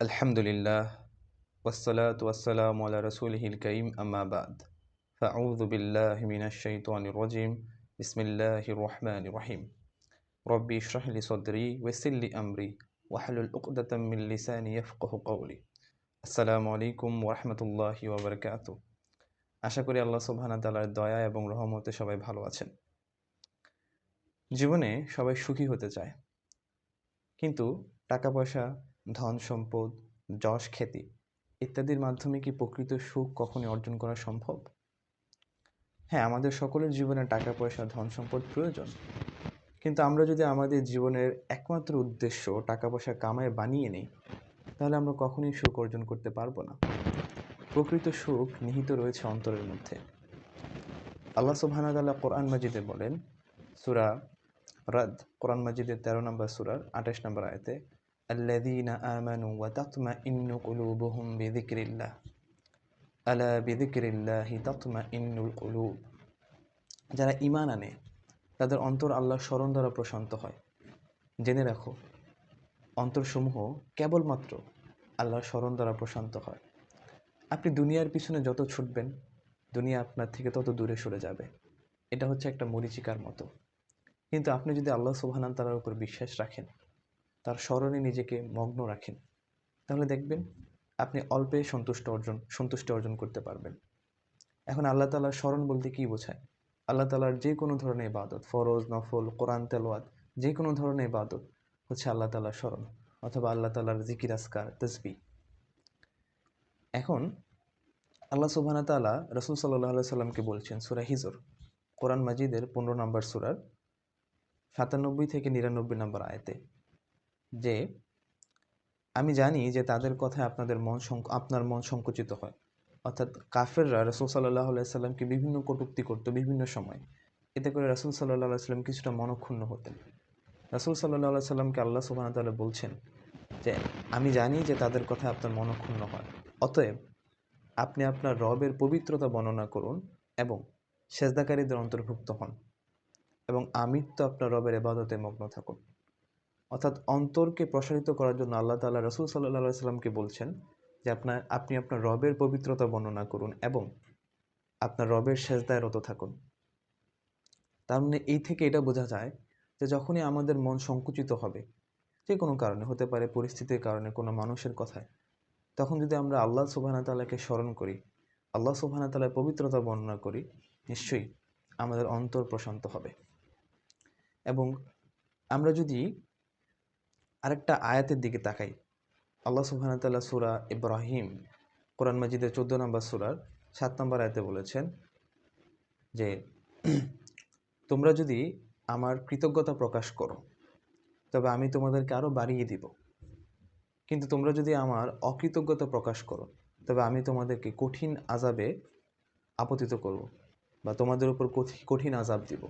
আলহামদুলিল্লাহ ওয়াসসালাতু ওয়াসসালামু আলা রাসূলিহিল কারীম আম্মা বাদ ফাআউযু বিল্লাহি মিনাশ শাইতানির রাজীম বিসমিল্লাহির রহমানির রহিম রব্বি ইশরাহ লি সাদরি ওয়াইসির লি আমরি ওয়াহলুল উকদাতাম মিন লিসানি ইয়াফকাহু কওলি। আসসালামু আলাইকুম ওয়া রাহমাতুল্লাহি ওয়া বারাকাতুহু। আশা করি আল্লাহ সুবহানাহু ওয়া তাআলার দয়া এবং রহমতে সবাই ভালো আছেন। জীবনে সবাই সুখী হতে চায়, কিন্তু টাকা পয়সা, ধন সম্পদ, যশ খ্যাতি ইত্যাদির মাধ্যমে কি প্রকৃত সুখ কখনই অর্জন করা সম্ভব? হ্যাঁ, আমাদের সকলের জীবনে টাকা পয়সা, ধন সম্পদ প্রয়োজন, কিন্তু আমরা যদি আমাদের জীবনের একমাত্র উদ্দেশ্য টাকা পয়সা কামায় বানিয়ে নিই, তাহলে আমরা কখনোই সুখ অর্জন করতে পারবো না। প্রকৃত সুখ নিহিত রয়েছে অন্তরের মধ্যে। আল্লাহ সুবহানাহু ওয়া তাআলা কোরআন মাজিদে বলেন, সূরা রাদ, কোরআন মাজিদের 13 নম্বর সূরার 28 নম্বর আয়াতে, আল্লাযীনা আমানু ওয়া তাতমাইন্নু কুলুবুহুম বিযিকরিল্লাহ আলা বিযিকরিল্লাহি তাতমাইন্নুল কুলুব। যারা ঈমান আনে তাদের অন্তর আল্লাহর স্মরণ দ্বারা প্রশান্ত হয়। জেনে রাখো, অন্তরসমূহ কেবলমাত্র আল্লাহর স্মরণ দ্বারা প্রশান্ত হয়। আপনি দুনিয়ার পিছনে যত ছুটবেন, দুনিয়া আপনার থেকে তত দূরে সরে যাবে। এটা হচ্ছে একটা মরীচিকার মতো। কিন্তু আপনি যদি আল্লাহ সুবহানাহু ওয়া তাআলার উপর বিশ্বাস রাখেন, তার স্মরণে নিজেকে মগ্ন রাখেন, তাহলে দেখবেন আপনি অল্পে সন্তুষ্টি অর্জন করতে পারবেন। এখন আল্লাহ তাআলার স্মরণ বলতে কী বোঝায়? আল্লাহ তাআলার যে কোনো ধরনের ইবাদত, ফরজ, নফল, কোরআন তেলাওয়াত, যে কোনো ধরনের ইবাদত হচ্ছে আল্লাহ তাআলার স্মরণ, অথবা আল্লাহ তাআলার জিকির, আজকার, তাসবিহ। এখন আল্লাহ সুবহানাহু ওয়া তাআলা রাসূল সাল্লাল্লাহু আলাইহি সাল্লামকে বলছেন সূরা হিজর, কোরআন মাজিদের 15 নম্বর সূরার 97 থেকে 99 নম্বর আয়াতে, যে আমি জানি যে তাদের কথায় আপনার মন সংকুচিত হয়। অর্থাৎ কাফেররা রাসূল সাল্লাল্লাহু আলাইহি সাল্লামকে বিভিন্ন কটূক্তি করত বিভিন্ন সময়। এতে করে রাসূল সাল্লাল্লাহু আলাইহি সাল্লাম কিছুটা মনঃক্ষুণ্ণ হতেন। রাসূল সাল্লাল্লাহু আলাইহি সাল্লামকে আল্লাহ সুবহানাহু ওয়া তাআলা বলছেন যে আমি জানি যে তাদের কথায় আপনার মনঃক্ষুণ্ণ হয়, অতএব আপনি আপনার রবের পবিত্রতা বর্ণনা করুন এবং সেজদাকারীদের অন্তর্ভুক্ত হন, এবং আমৃত্যু আপনার রবের ইবাদতে মগ্ন থাকুন। অর্থাৎ অন্তরকে প্রসারিত করার জন্য আল্লাহ তাআলা রাসূল সাল্লাল্লাহু আলাইহি সাল্লামকে বলছেন যে আপনি আপনার রবের পবিত্রতা বর্ণনা করুন এবং আপনার রবের সেজদায় রত থাকুন। তার মানে এই থেকে এটা বোঝা যায় যে যখনই আমাদের মন সংকুচিত হবে, যে কোনো কারণে হতে পারে, পরিস্থিতির কারণে, কোনো মানুষের কথায়, তখন যদি আমরা আল্লাহ সুবহানাহু ওয়া তাআলাকে স্মরণ করি, আল্লাহ সুবহানাহু ওয়া তাআলার পবিত্রতা বর্ণনা করি, নিশ্চয়ই আমাদের অন্তর প্রশান্ত হবে। এবং আমরা যদি আরেকটা আয়াতের দিকে তাকাই, আল্লাহ সুবহানাহু ওয়া তাআলা সূরা ইব্রাহিম, কোরআন মাজিদের 14 নম্বর সূরার 7 নম্বর আয়াতে বলেছেন যে তোমরা যদি আমার কৃতজ্ঞতা প্রকাশ করো, তবে আমি তোমাদেরকে আরও বাড়িয়ে দিব, কিন্তু তোমরা যদি আমার অকৃতজ্ঞতা প্রকাশ করো, তবে আমি তোমাদেরকে কঠিন আযাবে আপতিত করব, বা তোমাদের উপর কঠিন আযাব দিব।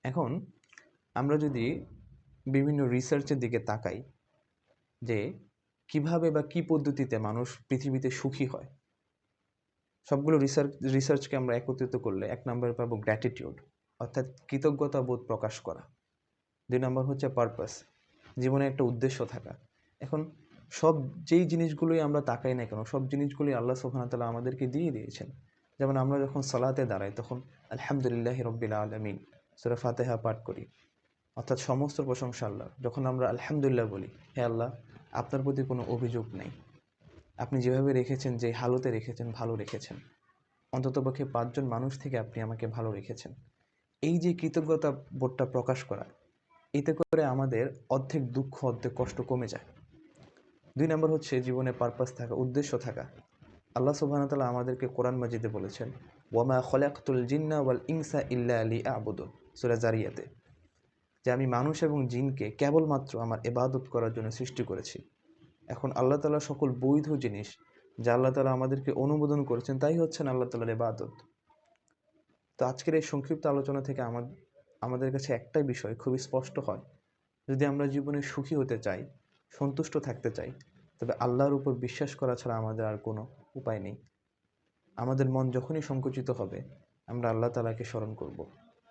এখন আমরা যদি বিভিন্ন রিসার্চের দিকে তাকাই যে কিভাবে বা কী পদ্ধতিতে মানুষ পৃথিবীতে সুখী হয়, সবগুলো রিসার্চকে আমরা একত্রিত করলে 1 নম্বরে পাবো গ্র্যাটিটিউড, অর্থাৎ কৃতজ্ঞতা বোধ প্রকাশ করা। 2 নম্বর হচ্ছে পারপাস, জীবনে একটা উদ্দেশ্য থাকা। এখন যেই জিনিসগুলোই আমরা তাকাই না কেন, সব জিনিসগুলোই আল্লাহ সুবহানাহু ওয়া তাআলা আমাদেরকে দিয়ে দিয়েছেন। যেমন আমরা যখন সালাতে দাঁড়াই, তখন আলহামদুলিল্লাহি রাব্বিল আলামিন সূরা ফাতিহা পাঠ করি, অর্থাৎ সমস্ত প্রশংসা আল্লাহর। যখন আমরা আলহামদুলিল্লাহ বলি, হে আল্লাহ, আপনার প্রতি কোনো অভিযোগ নেই, আপনি যেভাবে রেখেছেন, যে হালতে রেখেছেন, ভালো রেখেছেন, অন্ততপক্ষে 5 জন মানুষ থেকে আপনি আমাকে ভালো রেখেছেন। এই যে কৃতজ্ঞতা বোধটা প্রকাশ করা, এতে করে আমাদের অর্ধেক দুঃখ, অর্ধেক কষ্ট কমে যায়। 2 নম্বর হচ্ছে জীবনে পারপাস থাকা, উদ্দেশ্য থাকা। আল্লাহ সুবহানাহু ওয়া তাআলা আমাদেরকে কোরআন মাজিদে বলেছেন, ওয়ামা খলাকতুল জিন্না ওয়াল ইনসা ইল্লা লিয়াবুদুন, সূরা জারিয়াতে, যে আমি মানুষ এবং জিনকে কেবলমাত্র আমার ইবাদত করার জন্য সৃষ্টি করেছি। এখন আল্লাহ তাআলা সকল বৈধ জিনিস যা আল্লাহ তাআলা আমাদেরকে অনুমোদন করেছেন, তাই হচ্ছেন আল্লাহ তাআলার ইবাদত। তো আজকের এই সংক্ষিপ্ত আলোচনা থেকে আমাদের কাছে একটাই বিষয় খুবই স্পষ্ট হয়, যদি আমরা জীবনে সুখী হতে চাই, সন্তুষ্ট থাকতে চাই, তবে আল্লাহর উপর বিশ্বাস করা ছাড়া আমাদের আর কোনো উপায় নেই। আমাদের মন যখনই সংকুচিত হবে, আমরা আল্লাহ তাআলাকে স্মরণ করব,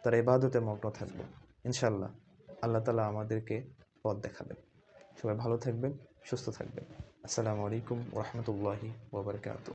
তার ইবাদতে মগ্ন থাকব। ইনশাআল্লাহ আল্লাহ তাআলা আমাদেরকে পথ দেখাবেন। সবাই ভালো থাকবেন, সুস্থ থাকবেন। আসসালামু আলাইকুম ওয়া রাহমাতুল্লাহি ওয়া বারাকাতুহু।